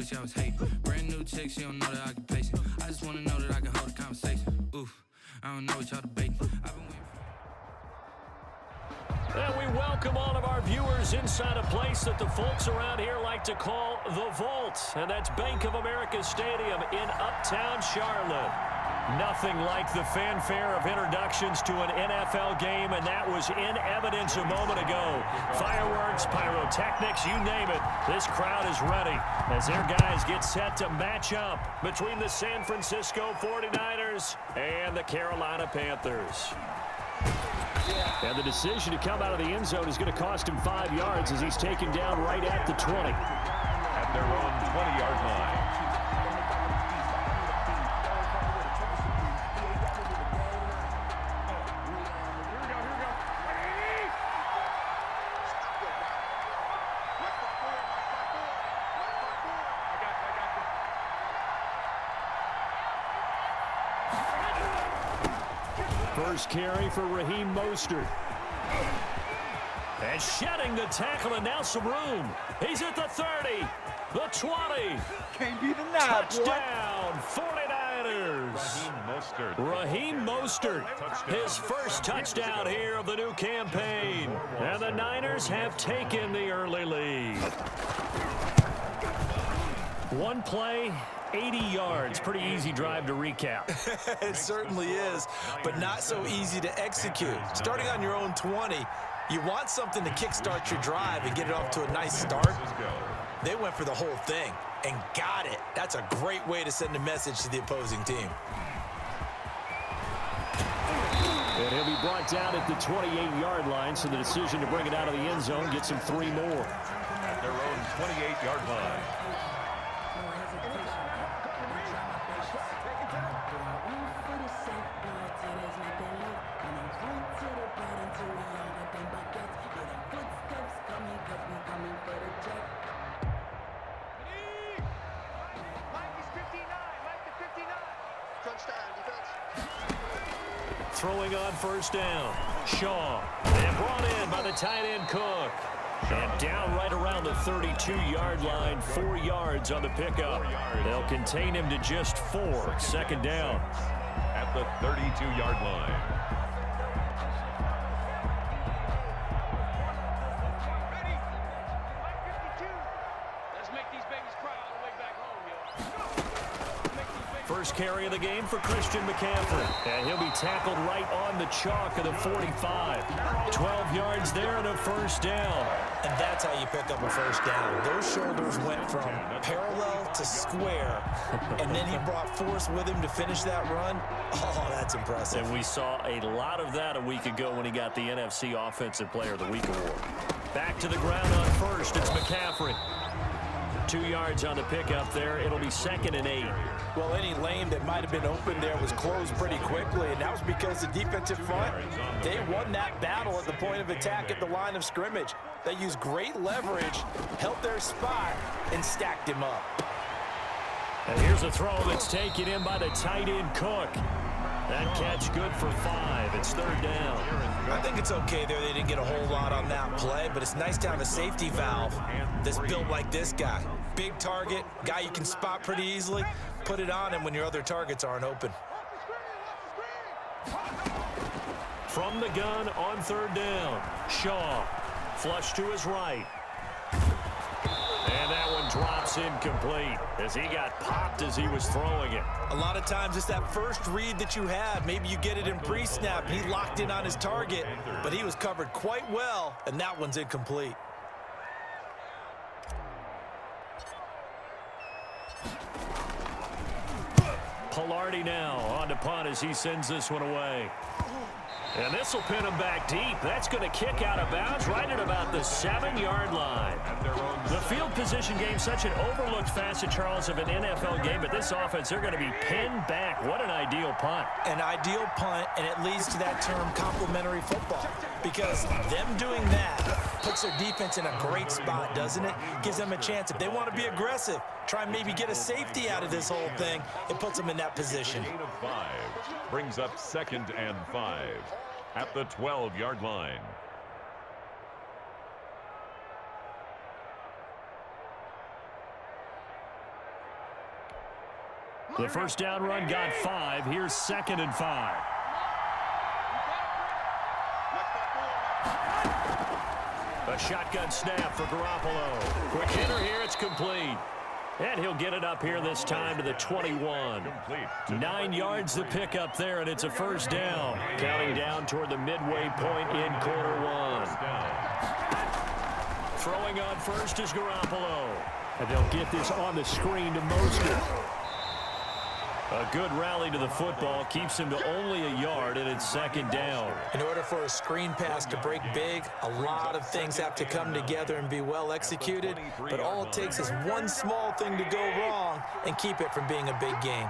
notice y'all was hating. Brand new chick, she don't know that I can pace it. I just wanna know that I can hold a conversation. Oof, I don't know what y'all debating. I've been waiting. And we welcome all of our viewers inside a place that the folks around here like to call the Vault. And that's Bank of America Stadium in Uptown Charlotte. Nothing like the fanfare of introductions to an NFL game, and that was in evidence a moment ago. Fireworks, pyrotechnics, you name it. This crowd is ready as their guys get set to match up between the San Francisco 49ers and the Carolina Panthers. And the decision to come out of the end zone is going to cost him 5 yards as he's taken down right at the 20. At their own 20-yard line. First carry for Raheem Mostert. And shedding the tackle, and now some room. He's at the 30, the 20. Can't be denied, touchdown, 49ers. Raheem Mostert, his first touchdown here of the new campaign. And the Niners have taken the early lead. One play, 80 yards. Pretty easy drive to recap. It certainly is, but not so easy to execute. Starting on your own 20, you want something to kickstart your drive and get it off to a nice start. They went for the whole thing and got it. That's a great way to send a message to the opposing team. And he'll be brought down at the 28-yard line, so the decision to bring it out of the end zone gets him 3 more. At their own 28-yard line. Throwing on first down. Shaw. And brought in by the tight end Cook. And down right around the 32-yard line. 4 yards on the pickup. They'll contain him to just 4. Second down. At the 32-yard line. First carry of the game for Christian McCaffrey. And he'll be tackled right on the chalk of the 45. 12 yards there and a first down. And that's how you pick up a first down. Those shoulders went from parallel to square, and then he brought force with him to finish that run. Oh, that's impressive. And we saw a lot of that a week ago when he got the NFC Offensive Player of the Week award. Back to the ground on first. It's McCaffrey. 2 yards on the pickup there. It'll be 2nd and 8. Well, any lane that might have been open there was closed pretty quickly, and that was because the defensive front, they won that battle at the point of attack at the line of scrimmage. They used great leverage, held their spot, and stacked him up. And here's a throw that's taken in by the tight end Cook. That catch good for 5. It's 3rd down. I think it's okay there. They didn't get a whole lot on that play, but it's nice to have a safety valve that's built like this guy. Big target, guy you can spot pretty easily. Put it on him when your other targets aren't open. From the gun on 3rd down. Shaw, flush to his right. And that one drops incomplete as he got popped as he was throwing it. A lot of times it's that first read that you have. Maybe you get it in pre-snap. He locked in on his target, but he was covered quite well, and that one's incomplete. Pilardi now on to punt as he sends this one away. And this will pin him back deep. That's going to kick out of bounds right at about the 7-yard line. The field position game, such an overlooked facet, Charles, of an NFL game, but this offense, they're going to be pinned back. What an ideal punt. An ideal punt, and it leads to that term complementary football, because them doing that puts their defense in a great spot, doesn't it? Gives them a chance. If they want to be aggressive, try and maybe get a safety out of this whole thing, it puts them in that position. Gain of 5 brings up 2nd and 5 at the 12-yard line. The first down run got 5. Here's 2nd and 5. A shotgun snap for Garoppolo. Quick hitter here. It's complete. And he'll get it up here this time to the 21. 9 yards the pick up there, and it's a first down. Counting down toward the midway point in quarter 1. Throwing on first is Garoppolo. And they'll get this on the screen to Mostert. A good rally to the football keeps him to only a yard, and it's 2nd down. In order for a screen pass to break big, a lot of things have to come together and be well executed, but all it takes is one small thing to go wrong and keep it from being a big game.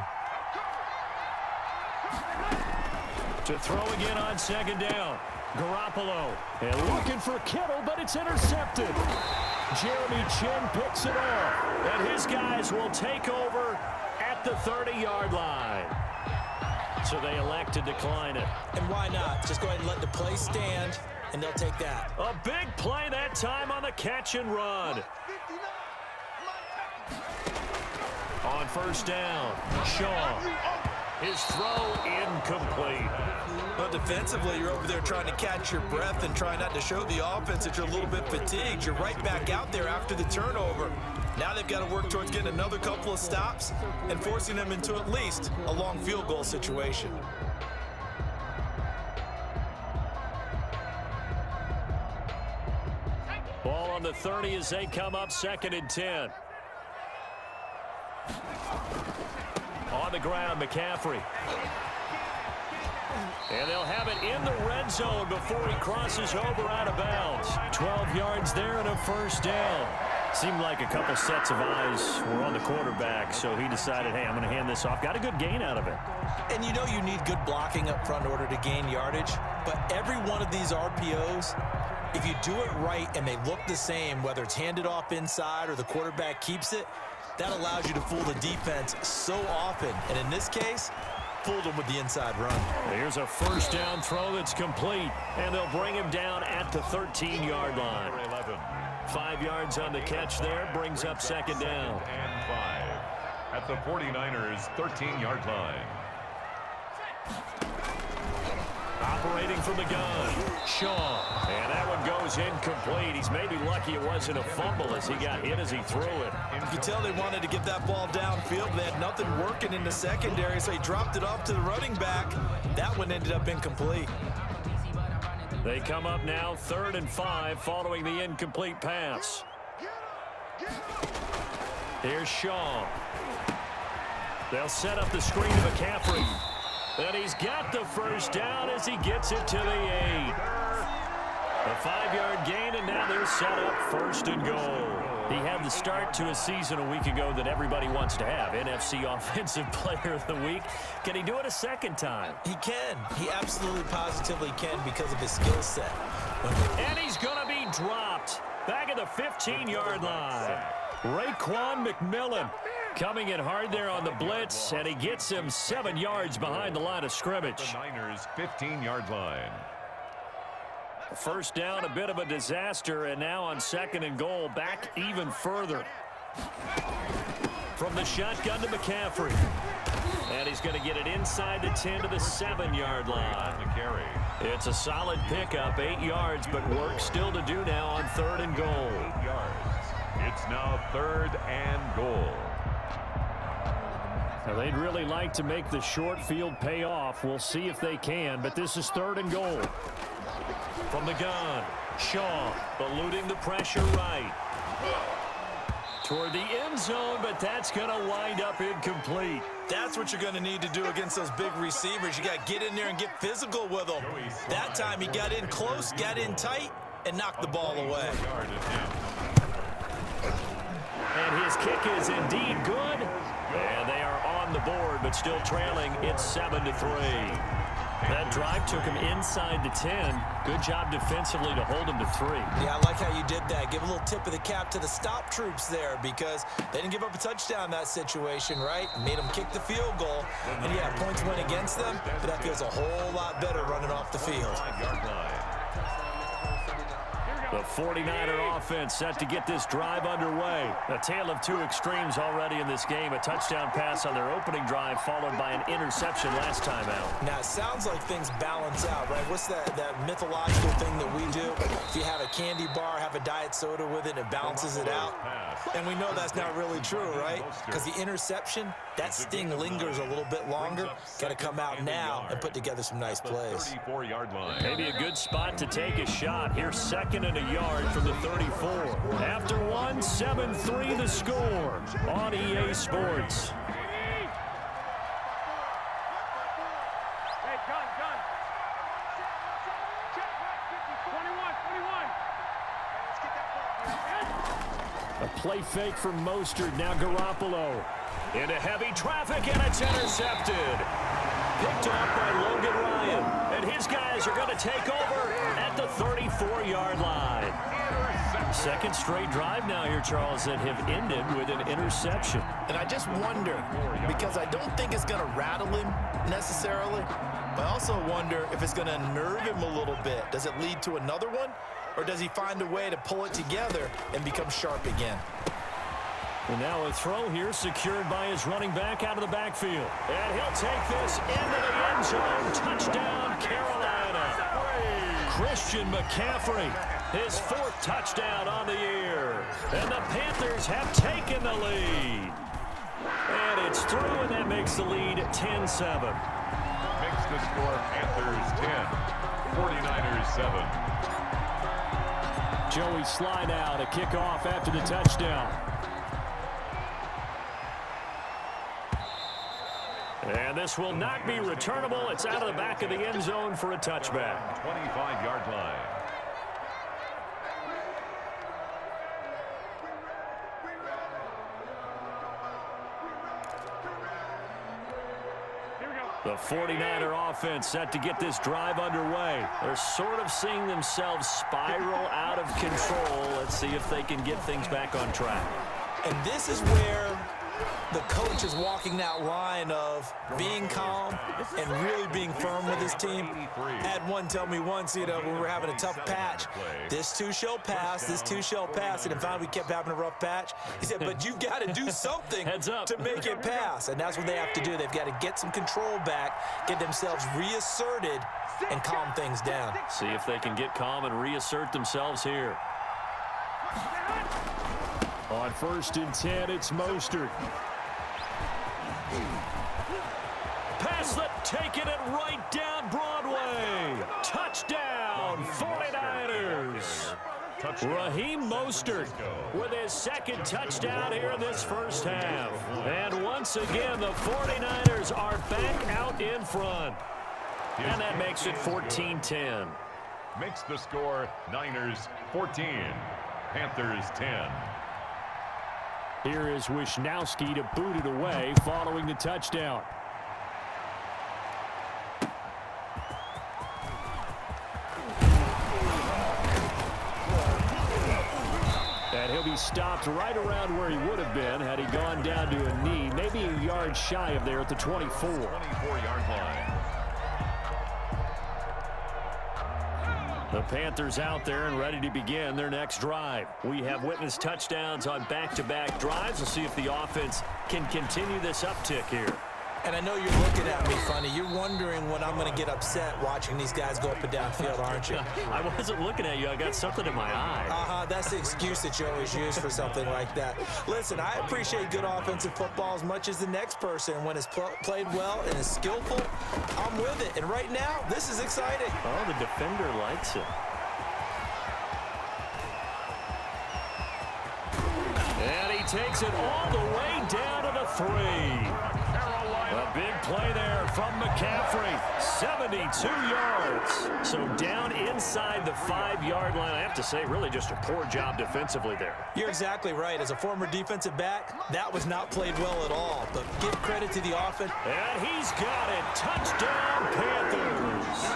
To throw again on 2nd down. Garoppolo. And looking for Kittle, but it's intercepted. Jeremy Chin picks it off, and his guys will take over at the 30-yard line. So they elect to decline it. And why not? Just go ahead and let the play stand, and they'll take that. A big play that time on the catch and run. On first down, Shaw. His throw incomplete. But defensively, you're over there trying to catch your breath and try not to show the offense that you're a little bit fatigued. You're right back out there after the turnover. Now they've got to work towards getting another couple of stops and forcing them into at least a long field goal situation. Ball on the 30 as they come up 2nd and 10. On the ground, McCaffrey. And they'll have it in the red zone before he crosses over out of bounds. 12 yards there and a first down. Seemed like a couple sets of eyes were on the quarterback, so he decided, hey, I'm going to hand this off. Got a good gain out of it. And you know you need good blocking up front in order to gain yardage, but every one of these RPOs, if you do it right and they look the same, whether it's handed off inside or the quarterback keeps it, that allows you to fool the defense so often. And in this case, fooled him with the inside run. Here's a first down throw that's complete, and they'll bring him down at the 13-yard line. 5 yards on the catch there, brings up 2nd down. And 5 at the 49ers' 13-yard line. Operating from the gun, Shaw. And that one goes incomplete. He's maybe lucky it wasn't a fumble as he got hit as he threw it. You could tell they wanted to get that ball downfield. They had nothing working in the secondary, so he dropped it off to the running back. That one ended up incomplete. They come up now 3rd and 5 following the incomplete pass. Here's Shaw. They'll set up the screen to McCaffrey. And he's got the first down as he gets it to the 8. A 5-yard gain, and now they're set up 1st and goal. He had the start to a season a week ago that everybody wants to have. NFC Offensive Player of the Week. Can he do it a second time? He can. He absolutely positively can because of his skill set. And he's going to be dropped back at the 15-yard line. Raekwon McMillan coming in hard there on the blitz, and he gets him 7 yards behind the line of scrimmage. The Niners' 15-yard line. First down, a bit of a disaster, and now on 2nd and goal, back even further. From the shotgun to McCaffrey. And he's going to get it inside the 10 to the 7-yard line. It's a solid pickup, 8 yards, but work still to do now on 3rd and goal. 8 yards. It's now 3rd and goal. Now they'd really like to make the short field pay off. We'll see if they can, but this is 3rd and goal. From the gun, Shaw eluding the pressure right. Toward the end zone, but that's going to wind up incomplete. That's what you're going to need to do against those big receivers. You got to get in there and get physical with them. That time he got in close, got in tight, and knocked the ball away. And his kick is indeed good. And they are on the board, but still trailing. It's 7-3. That drive took him inside the 10. Good job defensively to hold him to 3. Yeah, I like how you did that. Give a little tip of the cap to the stop troops there because they didn't give up a touchdown in that situation, right? Made them kick the field goal. And, yeah, points went against them, but that feels a whole lot better running off the field. The 49er offense set to get this drive underway. A tale of two extremes already in this game. A touchdown pass on their opening drive followed by an interception last time out. Now, it sounds like things balance out, right? What's that mythological thing that we do? If you have a candy bar, have a diet soda with it, it balances it out. And we know that's not really true, right? Because the interception, that sting lingers a little bit longer. Got to come out now and put together some nice plays. 34-yard line. Maybe a good spot to take a shot. Here's 2nd and a yard from the 34. After one, 7-3 the score on EA Sports. A play fake from Mostert, now Garoppolo. Into heavy traffic, and it's intercepted. Picked off by Logan Ryan. And his guys are going to take over at the 34-yard line. Second straight drive now here, Charles, that have ended with an interception. And I just wonder, because I don't think it's going to rattle him necessarily, but I also wonder if it's going to nerve him a little bit. Does it lead to another one? Or does he find a way to pull it together and become sharp again? And now a throw here secured by his running back out of the backfield. And he'll take this into the end zone. Touchdown, Carolina. Christian McCaffrey, his 4th touchdown on the year. And the Panthers have taken the lead. And it's through, and that makes the lead 10-7. Makes the score Panthers 10, 49ers 7. Joey slide out, a kickoff after the touchdown. And this will not be returnable. It's out of the back of the end zone for a touchback. 25-yard line. The 49er offense set to get this drive underway. They're sort of seeing themselves spiral out of control. Let's see if they can get things back on track. And this is where the coach is walking that line of being calm and really being firm with his team. I had one tell me once, when we were having a tough patch, this too shall pass, this too shall pass. And finally we kept having a rough patch. He said, but you've got to do something to make it pass. And that's what they have to do. They've got to get some control back, get themselves reasserted, and calm things down. See if they can get calm and reassert themselves here. On 1st and 10, it's Mostert. Pass it, taking it right down Broadway. Touchdown, 49ers. Raheem Mostert with his 2nd touchdown here in this first half. And once again, the 49ers are back out in front. And that makes it 14-10. Makes the score Niners 14, Panthers 10. Here is Wisnowski to boot it away following the touchdown. And he'll be stopped right around where he would have been had he gone down to a knee, maybe a yard shy of there at the 24. 24-yard line. The Panthers out there and ready to begin their next drive. We have witnessed touchdowns on back-to-back drives. We'll see if the offense can continue this uptick here. And I know you're looking at me funny. You're wondering when I'm going to get upset watching these guys go up and down field, aren't you? I wasn't looking at you. I got something in my eye. That's the excuse that you always use for something like that. Listen, I appreciate good offensive football as much as the next person. When it's played well and is skillful, I'm with it. And right now, this is exciting. Oh, the defender likes it. And he takes it all the way down to the 3. A big play there from McCaffrey, 72 yards. So down inside the 5-yard line. I have to say, really just a poor job defensively there. You're exactly right. As a former defensive back, that was not played well at all. But give credit to the offense. And he's got it. Touchdown, Panthers.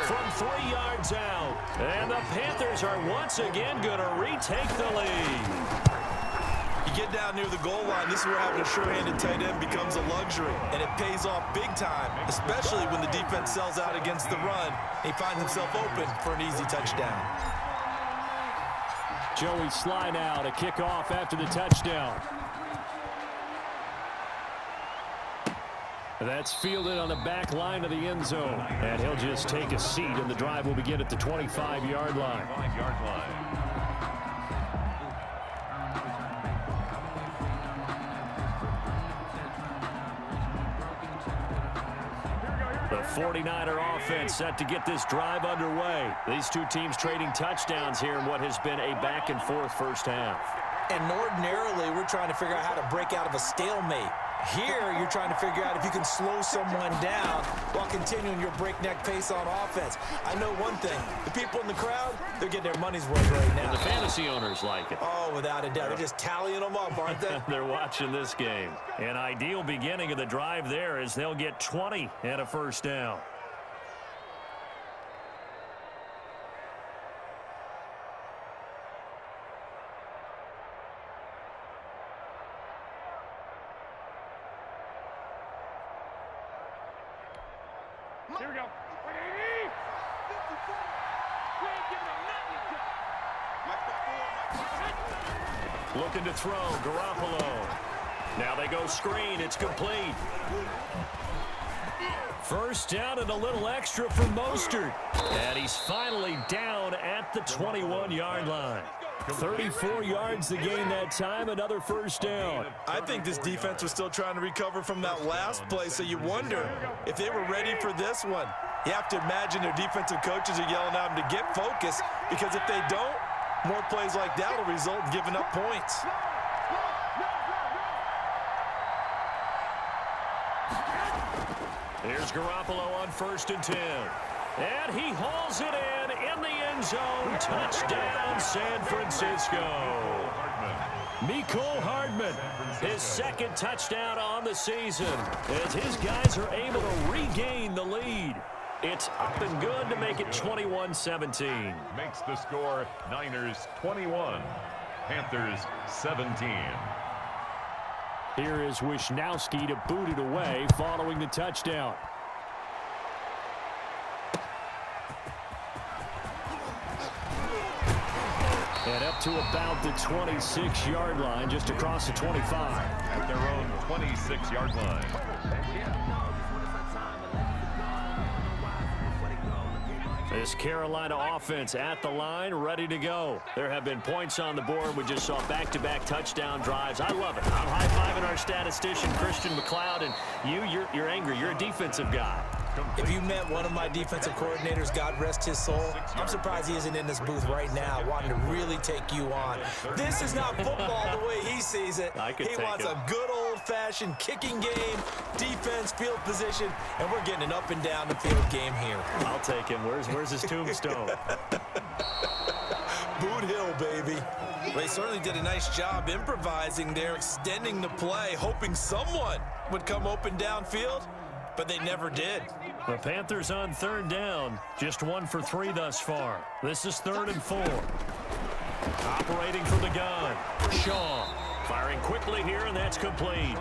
From 3 yards out. And the Panthers are once again going to retake the lead. Get down near the goal line, this is where having a sure-handed tight end becomes a luxury, and it pays off big time, especially when the defense sells out against the run. He finds himself open for an easy touchdown. Joey Sly now to kick off after the touchdown. That's fielded on the back line of the end zone. And he'll just take a seat, and the drive will begin at the 25-yard line. The 49er offense set to get this drive underway. These two teams trading touchdowns here in what has been a back-and-forth first half. And ordinarily, we're trying to figure out how to break out of a stalemate. Here, you're trying to figure out if you can slow someone down while continuing your breakneck pace on offense. I know one thing. The people in the crowd, they're getting their money's worth right now. And the fantasy owners like it. Oh, without a doubt. They're just tallying them up, aren't they? They're watching this game. An ideal beginning of the drive there as they'll get 20 and a first down. Here we go. Looking to throw, Garoppolo. Now they go screen. It's complete. First down and a little extra for Mostert. And he's finally down at the 21-yard line. 34 yards to gain that time, another first down. I think this defense was still trying to recover from that last play, so you wonder if they were ready for this one. You have to imagine their defensive coaches are yelling at them to get focused, because if they don't, more plays like that will result in giving up points. Here's Garoppolo on 1st and 10. And he hauls it in the end zone. Touchdown, San Francisco. Mecole Hardman, his second touchdown on the season, as his guys are able to regain the lead. It's up and good to make it 21-17. Makes the score Niners 21, Panthers 17. Here is Wisnowski to boot it away following the touchdown. And up to about the 26-yard line, just across the 25. At their own 26-yard line. This Carolina offense at the line, ready to go. There have been points on the board. We just saw back-to-back touchdown drives. I love it. I'm high-fiving our statistician, Christian McLeod, and you're angry. You're a defensive guy. If you met one of my defensive coordinators, God rest his soul, I'm surprised he isn't in this booth right now wanting to really take you on. This is not football the way he sees it. He wants a good old-fashioned kicking game, defense, field position, and we're getting an up-and-down-the-field game here. I'll take him. Where's his tombstone? Boot Hill, baby. They certainly did a nice job improvising there, extending the play, hoping someone would come open downfield, but they never did. The Panthers on 3rd down, just 1 for 3 thus far. This is 3rd and 4. Operating from the gun, Shaw. Firing quickly here, and that's complete.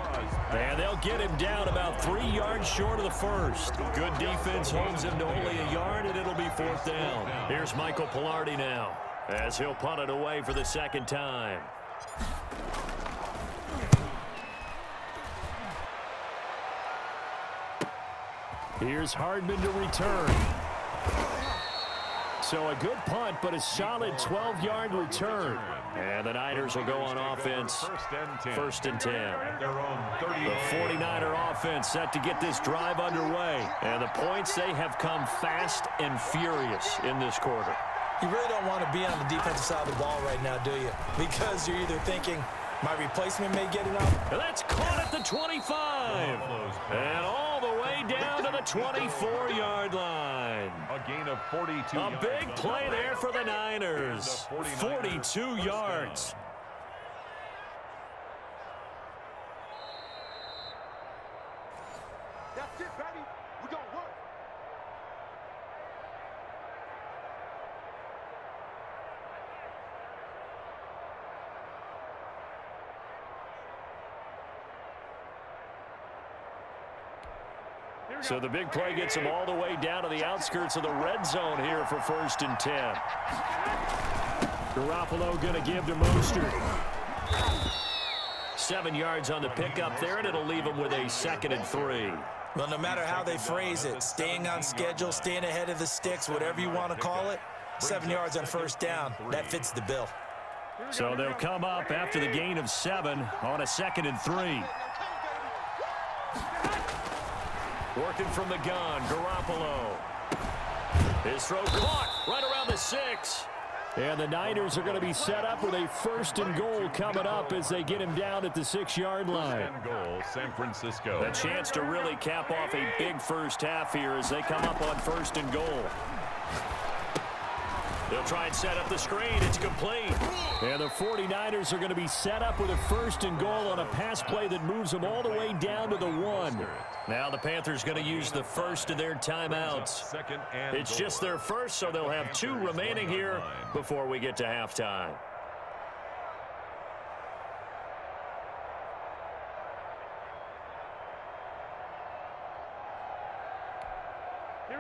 And they'll get him down about 3 yards short of the first. Good defense holds him to only a yard, and it'll be 4th down. Here's Michael Pilardi now, as he'll punt it away for the second time. Here's Hardman to return. So a good punt, but a solid 12-yard return. And the Niners will go on offense. 1st and 10. The 49er offense set to get this drive underway. And the points, they have come fast and furious in this quarter. You really don't want to be on the defensive side of the ball right now, do you? Because you're either thinking, my replacement may get enough. And that's caught at the 25. And all the way down to the 24-yard line. A gain of 42 A big play there for the Niners. 42 yards. That's it, baby. We're going to work. So the big play gets them all the way down to the outskirts of the red zone here for 1st and 10. Garoppolo going to give to Mostert. 7 yards on the pickup there, and it'll leave him with a 2nd and 3. Well, no matter how they phrase it, staying on schedule, staying ahead of the sticks, whatever you want to call it, 7 yards on first down, that fits the bill. So they'll come up after the gain of 7 on a 2nd and 3. Working from the gun, Garoppolo. His throw caught right around the 6. And the Niners are going to be set up with a 1st and goal coming up as they get him down at the 6-yard line. 1st and goal, San Francisco. A chance to really cap off a big first half here as they come up on 1st and goal. They'll try and set up the screen. It's complete. And the 49ers are going to be set up with a 1st and goal on a pass play that moves them all the way down to the 1. Now the Panthers going to use the first of their timeouts. It's just their first, so they'll have 2 remaining here before we get to halftime.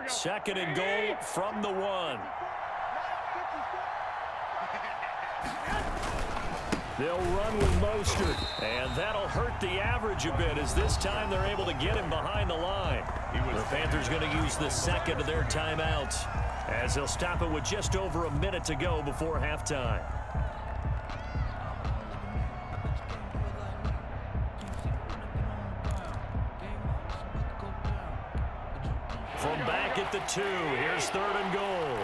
Second and goal from the 1. They'll run with Mostert, and that'll hurt the average a bit as this time they're able to get him behind the line. The Panthers going to use the 2nd of their timeouts as they'll stop it with just over a minute to go before halftime. From back at the 2, here's 3rd and goal.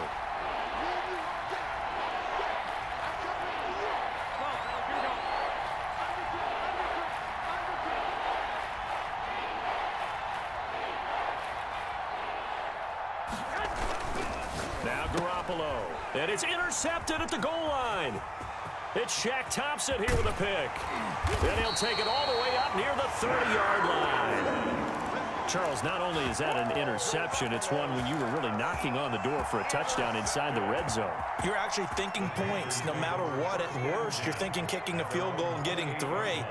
Now Garoppolo, and it's intercepted at the goal line. It's Shaq Thompson here with a pick. Then he'll take it all the way up near the 30-yard line. Charles, not only is that an interception, it's one when you were really knocking on the door for a touchdown inside the red zone. You're actually thinking points no matter what. At worst, you're thinking kicking a field goal and getting 3.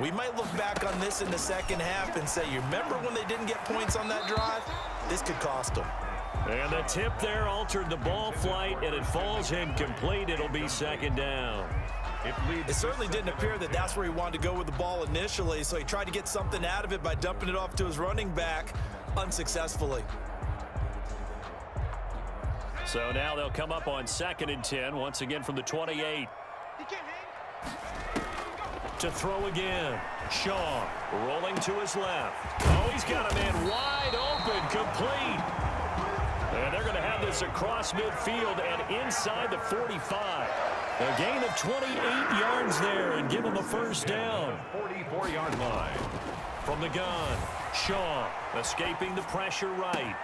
We might look back on this in the second half and say, you remember when they didn't get points on that drive? This could cost them. And the tip there altered the ball flight, and it falls incomplete. It'll be 2nd down. It certainly didn't appear that that's where he wanted to go with the ball initially, so he tried to get something out of it by dumping it off to his running back unsuccessfully. So now they'll come up on 2nd and 10, once again from the 28. To throw again. Shaw rolling to his left. Oh, he's got a man wide open, complete. And they're going to have this across midfield and inside the 45. A gain of 28 yards there and give them a 1st down. 44-yard line. From the gun, Shaw escaping the pressure right.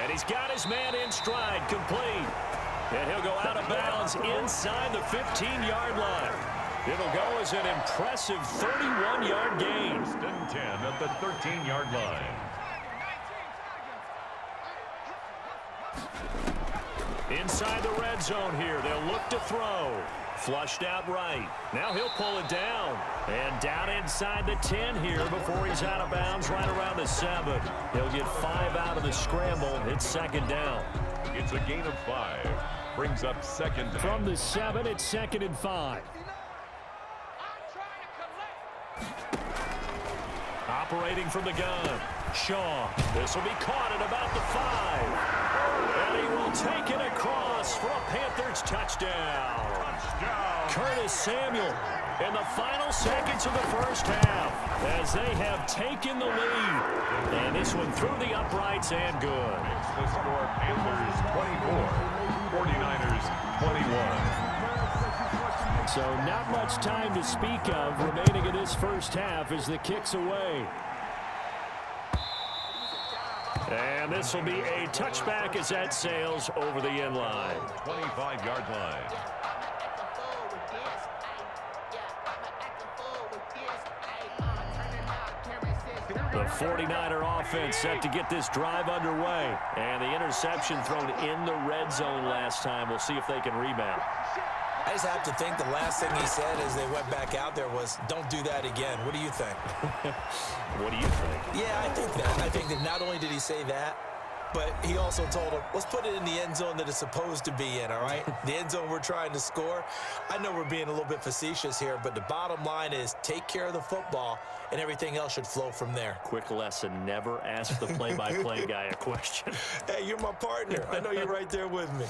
And he's got his man in stride, complete. And he'll go out of bounds inside the 15-yard line. It'll go as an impressive 31-yard gain. 1st and 10 at the 13-yard line. Inside the red zone here, they'll look to throw. Flushed out right. Now he'll pull it down. And down inside the 10 here before he's out of bounds right around the 7. He'll get 5 out of the scramble. It's 2nd down. It's a gain of 5. Brings up 2nd down. From the 7, it's 2nd and 5. Operating from the gun. Shaw. This will be caught at about the 5. And he will take it across for a Panthers touchdown. Curtis Samuel in the final seconds of the first half as they have taken the lead. And this one through the uprights and good. It's the score, Panthers 24, 49ers 21. So not much time to speak of remaining in this first half as the kick's away. And this will be a touchback as that sails over the end line. 25-yard line. The 49er offense set to get this drive underway. And the interception thrown in the red zone last time. We'll see if they can rebound. I just have to think the last thing he said as they went back out there was, don't do that again. What do you think? What do you think? Yeah, I think that. I think that not only did he say that, but he also told him, let's put it in the end zone that it's supposed to be in, all right? The end zone we're trying to score. I know we're being a little bit facetious here, but the bottom line is take care of the football, and everything else should flow from there. Quick lesson, never ask the play-by-play guy a question. Hey, you're my partner. I know you're right there with me.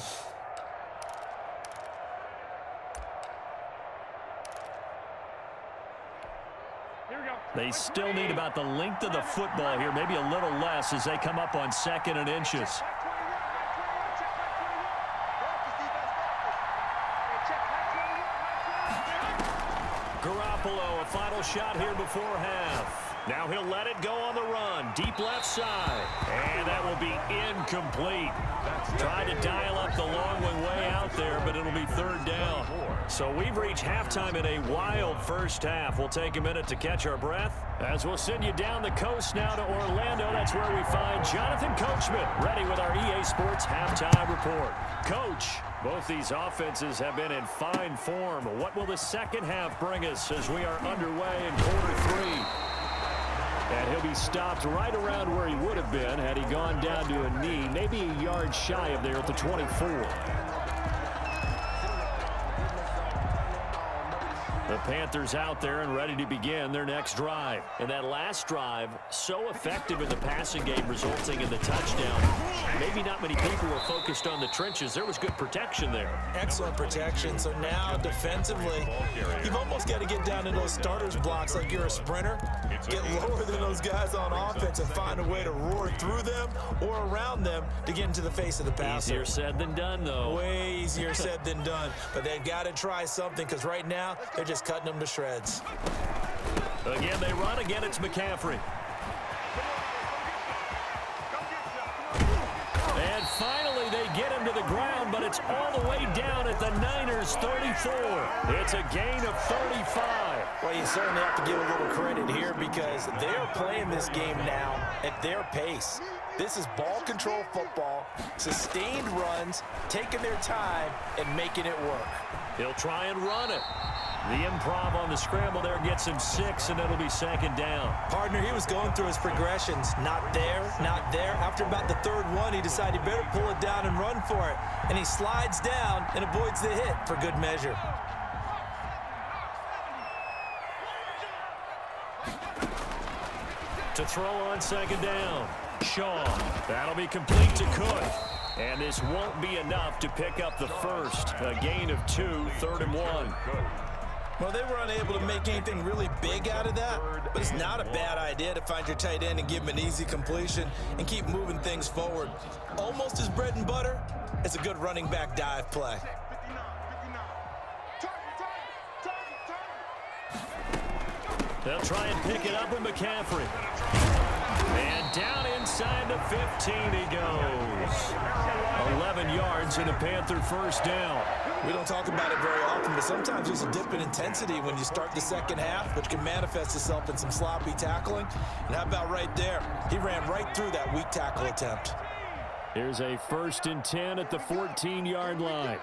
They still need about the length of the football here, maybe a little less as they come up on 2nd and inches. Garoppolo, a final shot here before half. Now he'll let it go on the run. Deep left side. And that will be incomplete. Tried to dial up the long way out there, but it'll be 3rd down. So we've reached halftime in a wild first half. We'll take a minute to catch our breath as we'll send you down the coast now to Orlando. That's where we find Jonathan Coachman ready with our EA Sports halftime report. Coach, both these offenses have been in fine form. What will the second half bring us as we are underway in quarter 3? And he'll be stopped right around where he would have been had he gone down to a knee, maybe a yard shy of there at the 24. The Panthers out there and ready to begin their next drive. And that last drive, so effective in the passing game, resulting in the touchdown. Maybe not many people were focused on the trenches. There was good protection there. Excellent protection. So now defensively, you've almost got to get down in those starters blocks like you're a sprinter. Get lower than those guys on offense and find a way to roar through them or around them to get into the face of the passer. Easier said than done, though. Way easier said than done. But they've got to try something because right now they're just cutting them to shreds. Again, they run. Again, it's McCaffrey. And finally, they get him to the ground, but it's all the way down at the Niners' 34. It's a gain of 35. Well, you certainly have to give a little credit here because they're playing this game now at their pace. This is ball control football, sustained runs, taking their time, and making it work. He'll try and run it. The improv on the scramble there gets him 6, and it'll be 2nd down. Partner, he was going through his progressions. Not there, not there. After about the 3rd one, he decided he better pull it down and run for it. And he slides down and avoids the hit for good measure. To throw on 2nd down. Shaw. That'll be complete to Cook. And this won't be enough to pick up the first. A gain of 2, 3rd and 1. Well, they were unable to make anything really big out of that, but it's not a bad idea to find your tight end and give him an easy completion and keep moving things forward. Almost as bread and butter as a good running back dive play. They'll try and pick it up with McCaffrey. And down inside the 15 he goes. 11 yards and a Panther 1st down. We don't talk about it very often, but sometimes there's a dip in intensity when you start the second half, which can manifest itself in some sloppy tackling. And how about right there? He ran right through that weak tackle attempt. Here's a 1st and 10 at the 14-yard line.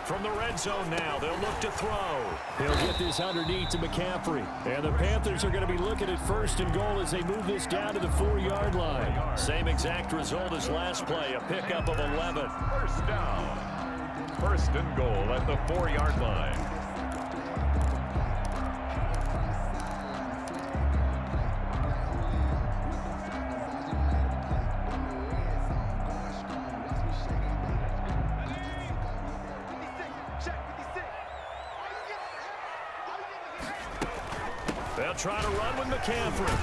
From the red zone now, they'll look to throw. He'll get this underneath to McCaffrey. And the Panthers are going to be looking at 1st and goal as they move this down to the 4-yard line. Same exact result as last play, a pickup of 11. 1st down. 1st and goal at the 4-yard line. They'll try to run with McCaffrey.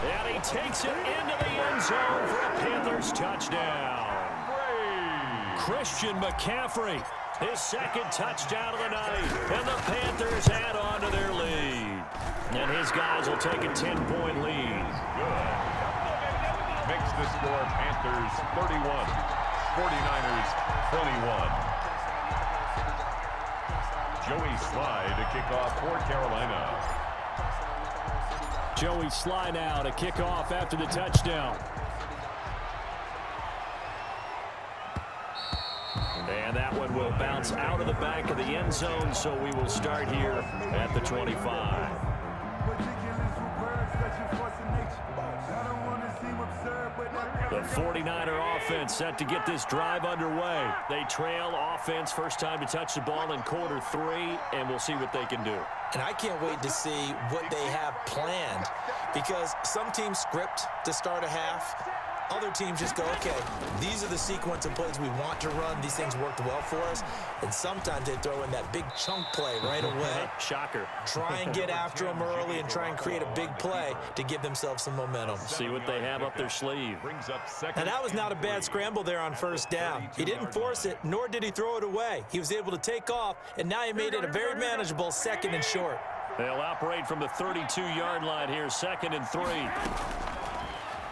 And he takes it into the end zone for a Panthers touchdown. Christian McCaffrey, his 2nd touchdown of the night. And the Panthers add on to their lead. And his guys will take a 10-point lead. Good. Makes the score Panthers 31, 49ers 21. Joey Slye to kick off for Carolina. Joey Slye now to kick off after the touchdown. And that one will bounce out of the back of the end zone, so we will start here at the 25. The 49er offense set to get this drive underway. They trail offense first time to touch the ball in quarter 3, and we'll see what they can do. And I can't wait to see what they have planned, because some teams script to start a half. Other teams just go, okay, these are the sequence of plays we want to run. These things worked well for us. And sometimes they throw in that big chunk play right away. Shocker. Try and get after them early and try and create a big play to give themselves some momentum. See what they have up their sleeve. Now, that was not a bad scramble there on first down. He didn't force it, nor did he throw it away. He was able to take off, and now he made it a very manageable 2nd and short. They'll operate from the 32-yard line here, 2nd and 3.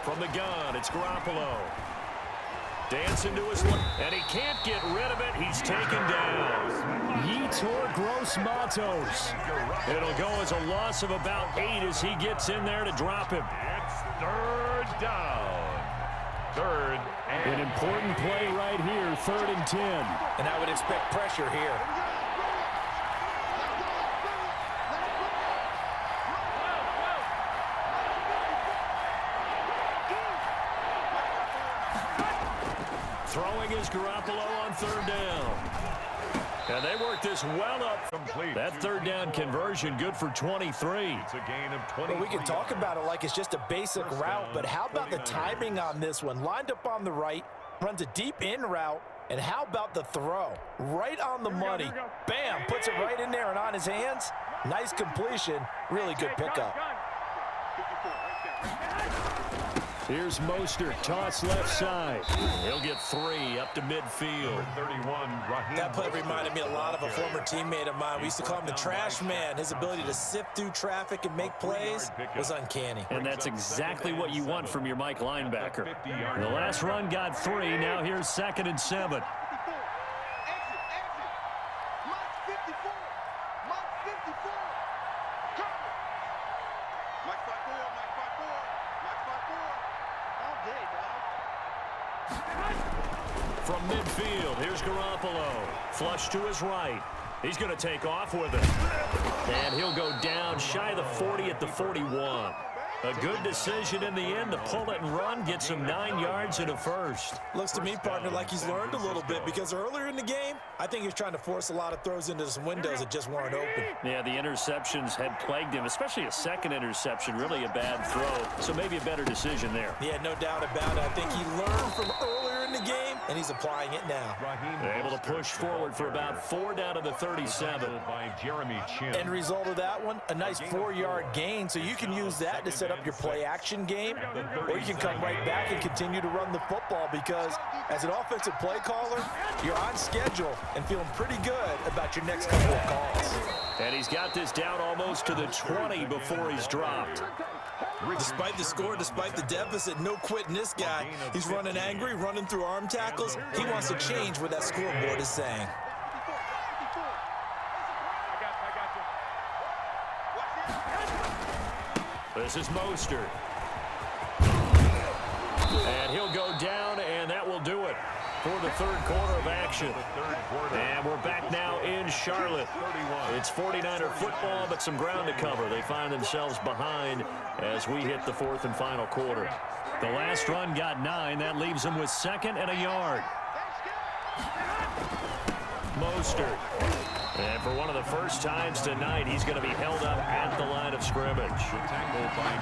From the gun, it's Garoppolo. Dancing to his left, and he can't get rid of it. He's taken down. Yetur Gross-Matos. It'll go as a loss of about 8 as he gets in there to drop him. It's 3rd down. 3rd and An important play right here, 3rd and 10. And I would expect pressure here. Throwing is Garoppolo on 3rd down. And they work this well up. complete. That 3rd down conversion good for 23. It's a gain of 20. Well, we can talk about it like it's just a basic route, but how about the timing on this one? Lined up on the right, runs a deep in route, and how about the throw? Right on the money. Bam, puts it right in there and on his hands. Nice completion. Really good pickup. Here's Mostert, toss left side. He'll get 3 up to midfield. 31, Raheem. That play reminded me a lot of a former teammate of mine. We used to call him the trash man. His ability to sift through traffic and make plays was uncanny. And that's exactly what you want from your Mike linebacker. The last run got 3. Now here's 2nd and 7. From midfield, here's Garoppolo. Flush to his right. He's going to take off with it. And he'll go down shy of the 40 at the 41. A good decision in the end to pull it and run, get some 9 yards and a first. Looks to me, partner, like he's learned a little bit, because earlier in the game, I think he was trying to force a lot of throws into some windows that just weren't open. Yeah, the interceptions had plagued him, especially a second interception, really a bad throw. So maybe a better decision there. Yeah, no doubt about it. I think he learned from earlier in the game, and he's applying it now. They're able to push forward for about 4 down to the 37. By Jeremy Chin. End result of that one, a nice 4-yard gain, so you can use that to set up your play-action game, or you can come right back and continue to run the football, because as an offensive play caller, you're on schedule and feeling pretty good about your next couple of calls. And he's got this down almost to the 20 before he's dropped. Despite the score, despite the deficit, no quitting this guy. He's running angry, running through arm tackles. He wants to change what that scoreboard is saying. This is Mostert. And he'll go down, and that will do it for the 3rd quarter of action. And we're back now in Charlotte. It's 49er football, but some ground to cover. They find themselves behind as we hit the 4th and final quarter. The last run got 9. That leaves them with 2nd and a yard. Mostert. And for one of the first times tonight, he's going to be held up at the line of scrimmage.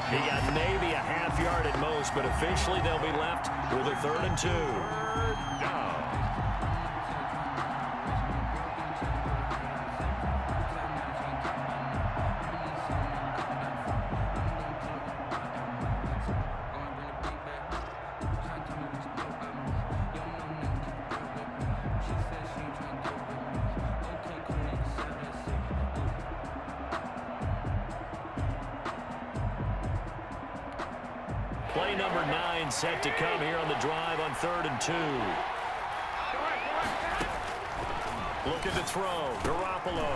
He got maybe a half yard at most, but officially they'll be left with a 3rd and 2. Down. Play number 9 set to come here on the drive on 3rd and 2. Looking to throw. Garoppolo.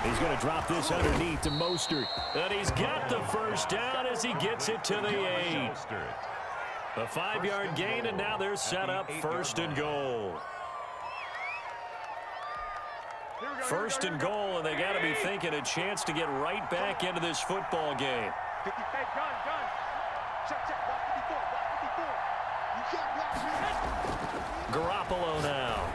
He's going to drop this underneath to Mostert. And he's got the first down as he gets it to the 8. A 5-yard gain, and now they're set up 1st and goal. 1st and goal, and they got to be thinking a chance to get right back into this football game. Garoppolo now.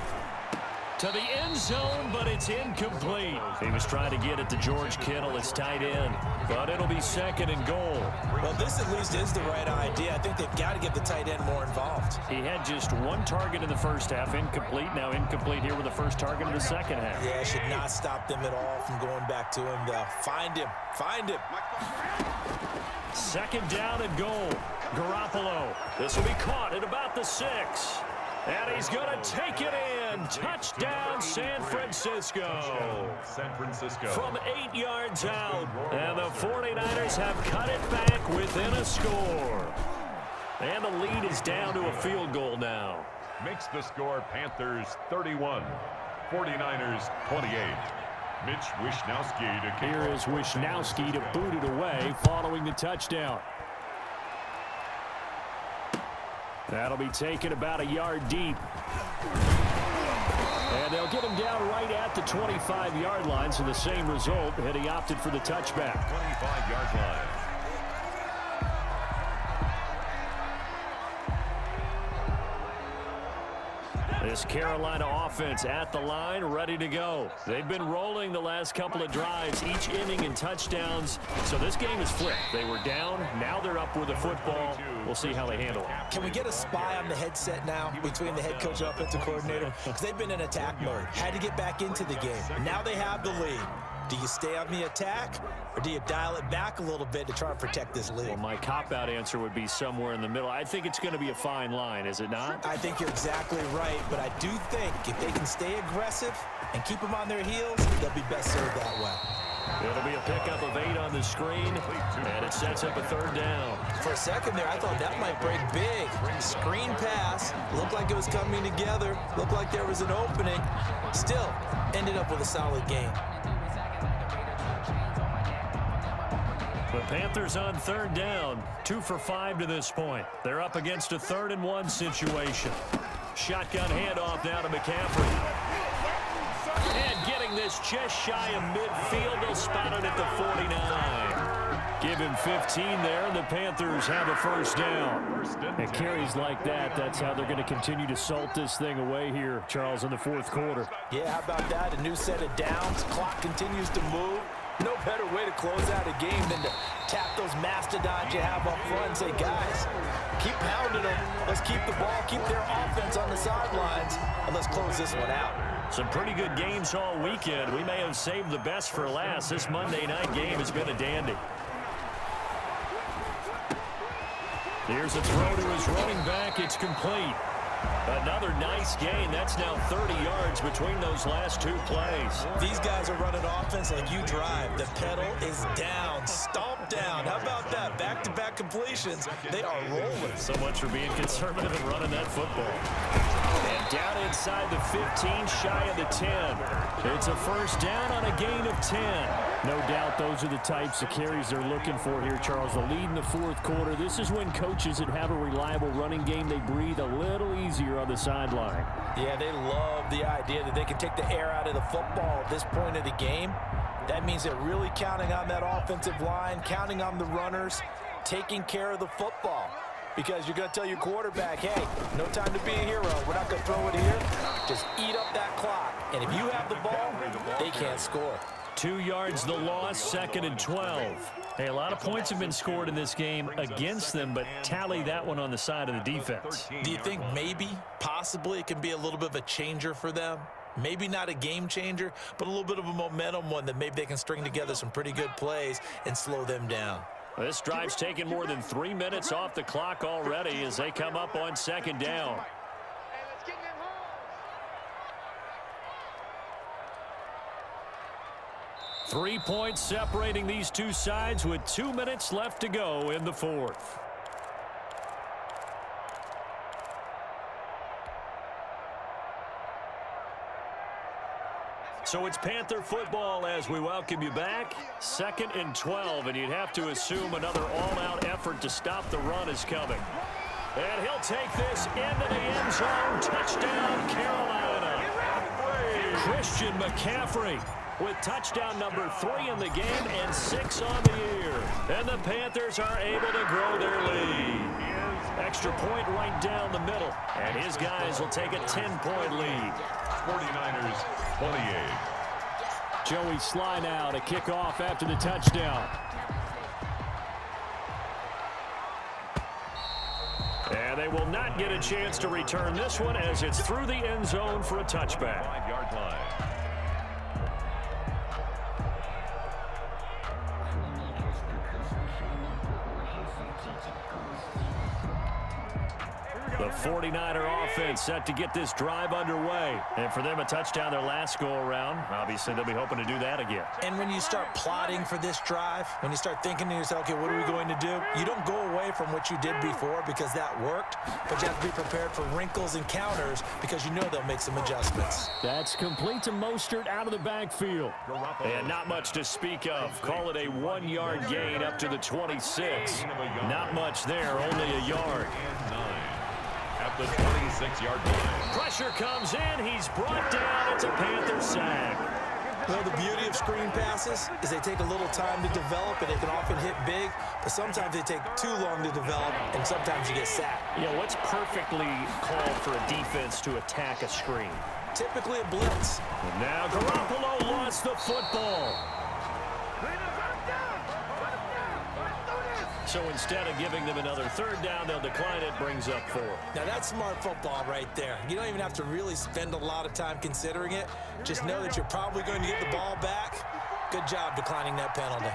To the end zone, but it's incomplete. He was trying to get it to George Kittle, his tight end, but it'll be second and goal. Well, this at least is the right idea. I think they've got to get the tight end more involved. He had just one target in the first half, incomplete. Now incomplete here with the first target in the second half. Yeah, should not stop them at all from going back to him, though. Find him. Find him. Second down and goal. Garoppolo. This will be caught at about the 6. And he's going to take it in. Touchdown, San Francisco. San Francisco. From 8 yards out. And the 49ers have cut it back within a score. And the lead is down to a field goal now. Makes the score Panthers 31, 49ers 28. Mitch Wishnowsky to kick. Here is Wishnowsky to boot it away following the touchdown. That'll be taken about a yard deep. And they'll get him down right at the 25-yard line, so the same result, and he opted for the touchback. 25-yard line. This Carolina offense at the line, ready to go. They've been rolling the last couple of drives, each inning in touchdowns. So this game is flipped. They were down. Now they're up with the football. We'll see how they handle it. Can we get a spy on the headset now between the head coach and offensive coordinator? Because they've been in attack mode. Had to get back into the game. Now they have the lead. Do you stay on the attack, or do you dial it back a little bit to try and protect this lead? Well, my cop-out answer would be somewhere in the middle. I think it's going to be a fine line, is it not? I think you're exactly right, but I do think if they can stay aggressive and keep them on their heels, they'll be best served that way. It'll be a pickup of 8 on the screen, and it sets up a third down. For a second there, I thought that might break big. Screen pass, looked like it was coming together, looked like there was an opening. Still, ended up with a solid game. The Panthers on third down, 2 for 5 to this point. They're up against a 3rd and 1 situation. Shotgun handoff now to McCaffrey. And getting this just shy of midfield, they'll spot it at the 49. Give him 15 there, and the Panthers have a first down. And carries like that, that's how they're going to continue to salt this thing away here, Charles, in the 4th quarter. Yeah, how about that? A new set of downs. Clock continues to move. No better way to close out a game than to tap those mastodons you have up front and say, guys, keep pounding them. Let's keep the ball, keep their offense on the sidelines, and let's close this one out. Some pretty good games all weekend. We may have saved the best for last. This Monday night game has been a dandy. Here's a throw to his running back. It's complete. Another nice gain. That's now 30 yards between those last 2 plays. These guys are running offense like you drive. The pedal is down, stomp down. How about that? Back-to-back completions. They are rolling. So much for being conservative and running that football. And down inside the 15, shy of the 10. It's a first down on a gain of 10. No doubt those are the types of carries they're looking for here, Charles. The lead in the 4th quarter. This is when coaches that have a reliable running game, they breathe a little easier on the sideline. Yeah, they love the idea that they can take the air out of the football at this point of the game. That means they're really counting on that offensive line, counting on the runners, taking care of the football. Because you're going to tell your quarterback, hey, no time to be a hero. We're not going to throw it here. Just eat up that clock. And if you have the ball, they can't score. 2 yards the loss, 2nd and 12. Hey, a lot of points have been scored in this game against them, but tally that one on the side of the defense. Do you think maybe, possibly, it can be a little bit of a changer for them? Maybe not a game changer, but a little bit of a momentum one that maybe they can string together some pretty good plays and slow them down. This drive's taken more than 3 minutes off the clock already as they come up on 2nd down. 3 points separating these two sides with 2 minutes left to go in the 4th. So it's Panther football as we welcome you back. 2nd and 12, and you'd have to assume another all-out effort to stop the run is coming. And he'll take this into the end zone. Touchdown, Carolina. Christian McCaffrey with touchdown number 3 in the game and 6 on the year. And the Panthers are able to grow their lead. Extra point right down the middle. And his guys will take a 10-point lead. 49ers 28. Joey Sly now to kick off after the touchdown. And they will not get a chance to return this one as it's through the end zone for a touchback. 5-yard line. The 49er offense set to get this drive underway. And for them, a touchdown their last go-around. Obviously, they'll be hoping to do that again. And when you start plotting for this drive, when you start thinking to yourself, okay, what are we going to do? You don't go away from what you did before because that worked, but you have to be prepared for wrinkles and counters because you know they'll make some adjustments. That's complete to Mostert out of the backfield. And not much to speak of. Call it a 1-yard gain up to the 26. Not much there, only a yard. At the 26-yard line. Pressure comes in. He's brought down. It's a Panther sack. Well, the beauty of screen passes is they take a little time to develop, and they can often hit big, but sometimes they take too long to develop, and sometimes you get sacked. You know, what's perfectly called for a defense to attack a screen? Typically a blitz. And now Garoppolo lost the football. So instead of giving them another third down, they'll decline it, brings up 4. Now, that's smart football right there. You don't even have to really spend a lot of time considering it. Just know that you're probably going to get the ball back. Good job declining that penalty.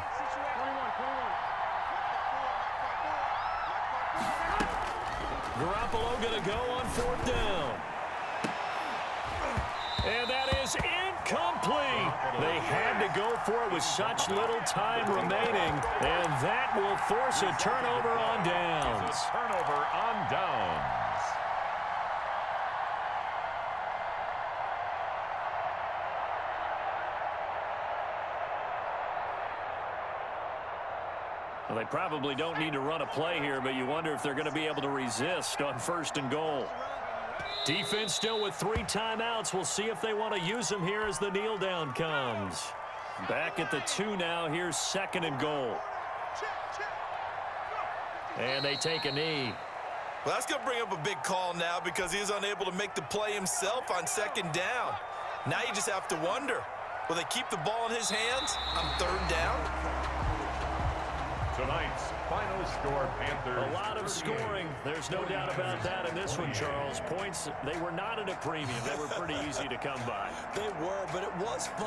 Garoppolo going to go on 4th down. And that is incomplete. They had to go for it with such little time remaining, and that will force a turnover on downs. Turnover on downs. Well, they probably don't need to run a play here, but you wonder if they're going to be able to resist on 1st and goal. Defense still with 3 timeouts. We'll see if they want to use them here as the kneel down comes. Back at the 2 now. Here's 2nd and goal. And they take a knee. Well, that's going to bring up a big call now because he was unable to make the play himself on 2nd down. Now you just have to wonder, will they keep the ball in his hands on 3rd down? Tonight's final score, Panthers. A lot of scoring. There's no doubt about that in this one, Charles. Points, they were not at a premium. They were pretty easy to come by. They were, but it was fun.